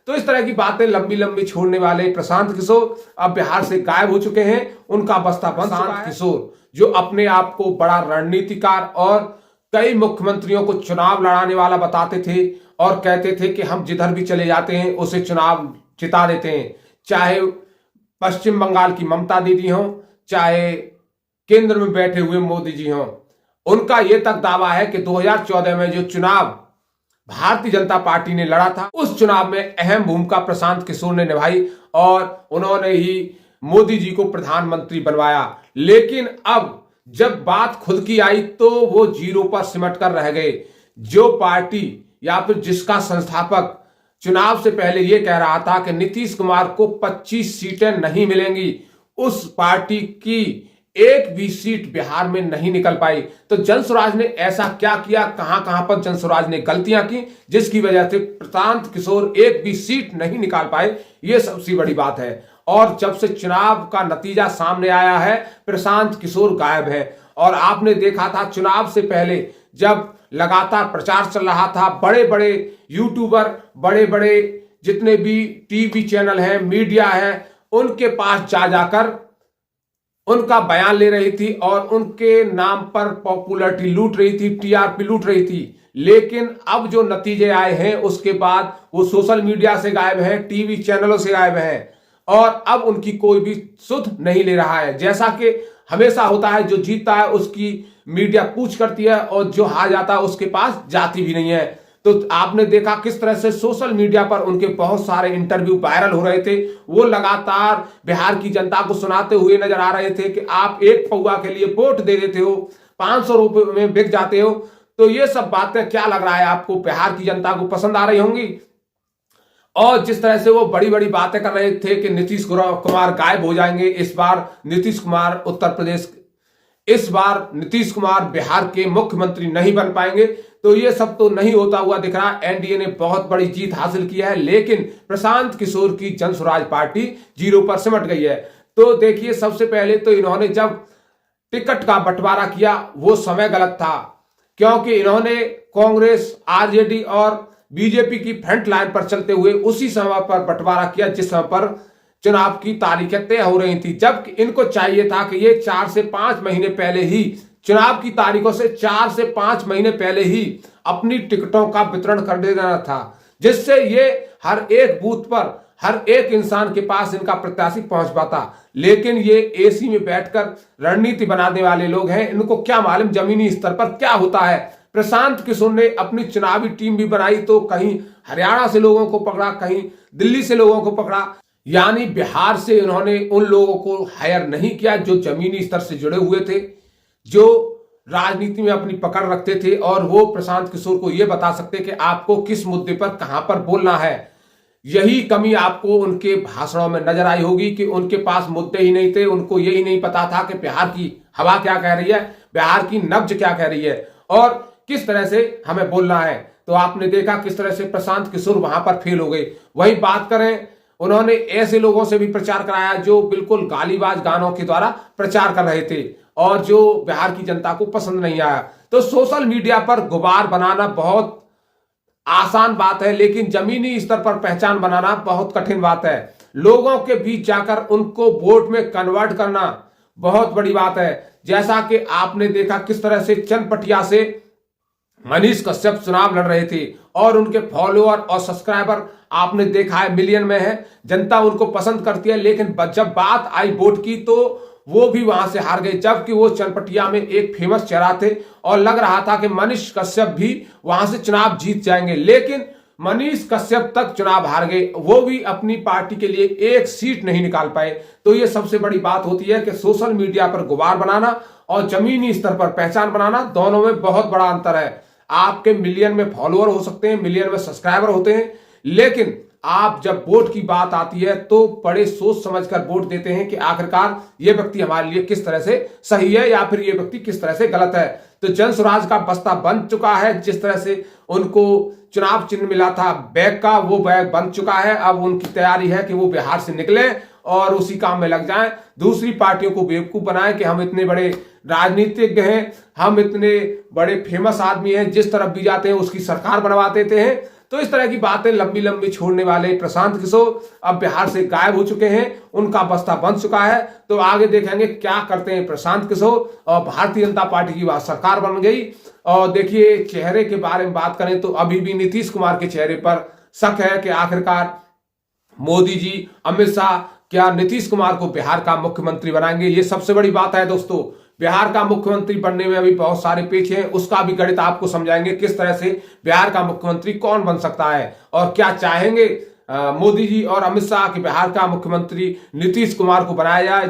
तो इस तरह की बातें लंबी लंबी छोड़ने वाले प्रशांत किशोर अब बिहार से गायब हो चुके हैं। उनका बस्ता बन चुका है। किशोर जो अपने आप को बड़ा रणनीतिकार और कई मुख्यमंत्रियों को चुनाव लड़ाने वाला बताते थे और कहते थे कि हम जिधर भी चले जाते हैं उसे चुनाव जिता देते हैं, चाहे पश्चिम बंगाल की ममता दीदी हो, चाहे केंद्र में बैठे हुए मोदी जी हों। उनका यह तक दावा है कि 2014 में जो चुनाव भारतीय जनता पार्टी ने लड़ा था उस चुनाव में अहम भूमिका प्रशांत किशोर ने निभाई और उन्होंने ही मोदी जी को प्रधानमंत्री बनवाया। लेकिन अब जब बात खुद की आई तो वो जीरो पर सिमट कर रह गए। जो पार्टी या फिर जिसका संस्थापक चुनाव से पहले यह कह रहा था कि नीतीश कुमार को 25 सीटें नहीं मिलेंगी, उस पार्टी की एक भी सीट बिहार में नहीं निकल पाई। तो जनसुराज ने ऐसा क्या किया, कहां कहां पर जनसुराज ने गलतियां की जिसकी वजह से प्रशांत किशोर एक भी सीट नहीं निकाल पाए, यह सबसे बड़ी बात है। और जब से चुनाव का नतीजा सामने आया है प्रशांत किशोर गायब है। और आपने देखा था चुनाव से पहले जब लगातार प्रचार चल रहा था, बड़े बड़े यूट्यूबर, बड़े बड़े जितने भी टीवी चैनल हैं, मीडिया है, उनके पास जा जाकर उनका बयान ले रही थी और उनके नाम पर पॉपुलैरिटी लूट रही थी, टीआरपी लूट रही थी। लेकिन अब जो नतीजे आए हैं उसके बाद वो सोशल मीडिया से गायब है, टीवी चैनलों से गायब है और अब उनकी कोई भी सुध नहीं ले रहा है। जैसा कि हमेशा होता है, जो जीतता है उसकी मीडिया पूछ करती है और जो हार जाता है उसके पास जाती भी नहीं है। तो आपने देखा किस तरह से सोशल मीडिया पर उनके बहुत सारे इंटरव्यू वायरल हो रहे थे। वो लगातार बिहार की जनता को सुनाते हुए नजर आ रहे थे कि आप एक पौवा के लिए वोट दे देते हो, 500 रुपए में बिक जाते हो। तो ये सब बातें क्या लग रहा है आपको, बिहार की जनता को पसंद आ रही होंगी? और जिस तरह से वो बड़ी बड़ी बातें कर रहे थे कि नीतीश कुमार गायब हो जाएंगे, इस बार नीतीश कुमार उत्तर प्रदेश, इस बार नीतीश कुमार बिहार के मुख्यमंत्री नहीं बन पाएंगे, तो ये सब तो नहीं होता हुआ दिख रहा। एनडीए ने बहुत बड़ी जीत हासिल की है, लेकिन प्रशांत किशोर की जनसुराज पार्टी जीरो पर सिमट गई है। तो देखिए, सबसे पहले तो इन्होंने जब टिकट का बंटवारा किया वो समय गलत था, क्योंकि इन्होंने कांग्रेस, आरजेडी और बीजेपी की फ्रंट लाइन पर चलते हुए उसी समय पर बंटवारा किया जिस समय पर चुनाव की तारीखें तय हो रही थी। जब इनको चाहिए था कि ये 4 से 5 महीने पहले ही, चुनाव की तारीखों से 4 से 5 महीने पहले ही अपनी टिकटों का वितरण कर देना था, जिससे ये हर एक बूथ पर हर एक इंसान के पास इनका प्रत्याशी पहुंच पाता। लेकिन ये एसी में बैठकर रणनीति बनाने वाले लोग हैं, इनको क्या मालूम जमीनी स्तर पर क्या होता है। प्रशांत किशोर ने अपनी चुनावी टीम भी बनाई तो कहीं हरियाणा से लोगों को पकड़ा, कहीं दिल्ली से लोगों को पकड़ा, यानी बिहार से इन्होंने उन लोगों को हायर नहीं किया जो जमीनी स्तर से जुड़े हुए थे, जो राजनीति में अपनी पकड़ रखते थे और वो प्रशांत किशोर को यह बता सकते कि आपको किस मुद्दे पर कहां पर बोलना है। यही कमी आपको उनके भाषणों में नजर आई होगी कि उनके पास मुद्दे ही नहीं थे, उनको यही नहीं पता था कि बिहार की हवा क्या कह रही है, बिहार की नब्ज क्या कह रही है और किस तरह से हमें बोलना है। तो आपने देखा किस तरह से प्रशांत किशोर वहां पर फेल हो गए। वही बात करें, उन्होंने ऐसे लोगों से भी प्रचार कराया जो बिल्कुल गालीबाज गानों के द्वारा प्रचार कर रहे थे और जो बिहार की जनता को पसंद नहीं आया। तो सोशल मीडिया पर गुबार बनाना बहुत आसान बात है, लेकिन जमीनी स्तर पर पहचान बनाना बहुत कठिन बात है। लोगों के बीच जाकर उनको वोट में कन्वर्ट करना बहुत बड़ी बात है। जैसा कि आपने देखा किस तरह से चनपटिया से मनीष कश्यप चुनाव लड़ रहे थे और उनके फॉलोअर और सब्सक्राइबर आपने देखा है मिलियन में है, जनता उनको पसंद करती है। लेकिन जब बात आई वोट की तो वो भी वहां से हार गए, जबकि वो चनपटिया में एक फेमस चेहरा थे और लग रहा था कि मनीष कश्यप भी वहां से चुनाव जीत जाएंगे। लेकिन मनीष कश्यप तक चुनाव हार गए, वो भी अपनी पार्टी के लिए एक सीट नहीं निकाल पाए। तो ये सबसे बड़ी बात होती है कि सोशल मीडिया पर गुबार बनाना और जमीनी स्तर पर पहचान बनाना, दोनों में बहुत बड़ा अंतर है। आपके मिलियन में फॉलोअर हो सकते हैं, मिलियन में सब्सक्राइबर होते हैं, लेकिन आप जब वोट की बात आती है तो बड़े सोच समझकर वोट देते हैं कि आखिरकार ये व्यक्ति हमारे लिए किस तरह से सही है या फिर ये व्यक्ति किस तरह से गलत है। तो जनसुराज का बस्ता बन चुका है, जिस तरह से उनको चुनाव चिन्ह मिला था बैग का, वो बैग बन चुका है। अब उनकी तैयारी है कि वो बिहार से निकले और उसी काम में लग जाएं, दूसरी पार्टियों को बेवकूफ बनाएं कि हम इतने बड़े राजनीतिज्ञ हैं, हम इतने बड़े फेमस आदमी हैं, जिस तरफ भी जाते हैं उसकी सरकार बनवा देते हैं। तो इस तरह की बातें लंबी लंबी छोड़ने वाले प्रशांत किशोर अब बिहार से गायब हो चुके हैं, उनका बस्ता बन चुका है। तो आगे देखेंगे क्या करते हैं प्रशांत किशोर, और भारतीय जनता पार्टी की वह सरकार बन गई। और देखिए, चेहरे के बारे में बात करें तो अभी भी नीतीश कुमार के चेहरे पर शक है कि आखिरकार मोदी जी, अमित शाह क्या नीतीश कुमार को बिहार का मुख्यमंत्री बनाएंगे। ये सबसे बड़ी बात है दोस्तों। बिहार का मुख्यमंत्री बनने में अभी बहुत सारे पेच हैं, उसका भी गणित आपको समझाएंगे किस तरह से बिहार का मुख्यमंत्री कौन बन सकता है और क्या चाहेंगे मोदी जी और अमित शाह के बिहार का मुख्यमंत्री नीतीश कुमार को बनाया जाए।